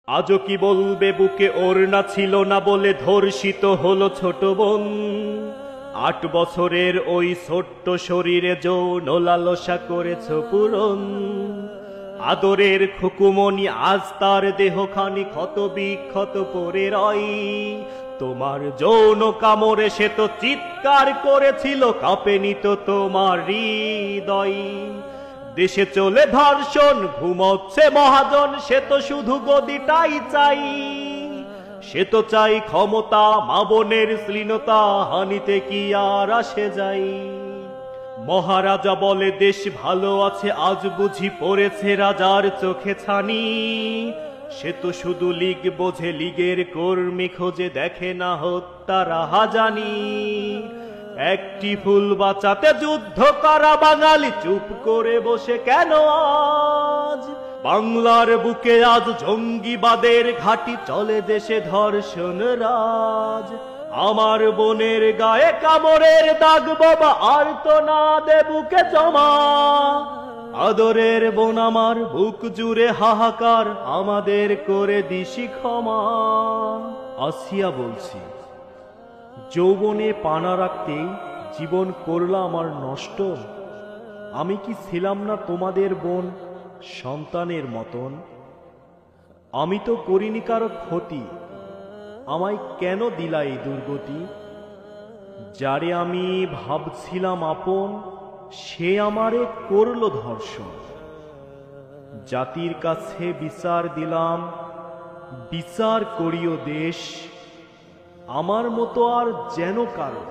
আজও কি বলবে বুকে ওড়না ছিল না বলে ধর্ষিত হলো ছোট বোন। 8 বছরের ওই ছোট্ট শরীরে যৌন লালসা করেছ পূরণ। আদরের খুকুমনি আজ তার দেহখানি ক্ষত বিক্ষত পড়ে রয়। তোমার যৌন কামড়ে সে তো চিৎকার করেছিল, কাঁপেনি তো তোমার হৃদয়। দেশে চলে ধর্ষণ, ঘুমোচ্ছে মহাজন, সে তো শুধু গদিটাই চাই। সে তো চাই ক্ষমতা, মা বোনের শ্লীলতা, হানিতে কি আর আসে যাই। মহারাজা বলে দেশ ভালো আছে, আজ বুঝি পড়েছে রাজার চোখে ছানি। সে তো শুধু লীগ বোঝে, লীগের কর্মী খোঁজে, দেখে না হত্যা রাহাজানি। একটি ফুল বাঁচাতে যুদ্ধ করা বাঙালি চুপ করে বসে কেন আজ? বাংলার বুকে আজ জঙ্গিবাদের ঘাঁটি, চলে দেশে ধর্ষণ রাজ। আমার বোনের গায়ে কামড়ের দাগ বাবা, আর তো না দে বুকে জমা। আদরের বোন আমার, বুক জুড়ে হাহাকার, আমাদের করে দিশি ক্ষমা। আসিয়া বলছি, যৌবনে পানা রাখতেই জীবন করলা আমার নষ্ট। আমি কি ছিলাম না তোমাদের বোন, সন্তানের মতন? আমি তো করিনি কারো ক্ষতি, আমায় কেন দিলা এই দুর্গতি? যারে আমি ভাবছিলাম আপন, সে আমারে করল ধর্ষণ। জাতির কাছে বিচার দিলাম, বিচার করিও দেশ। আমার মতো আর যেন কারো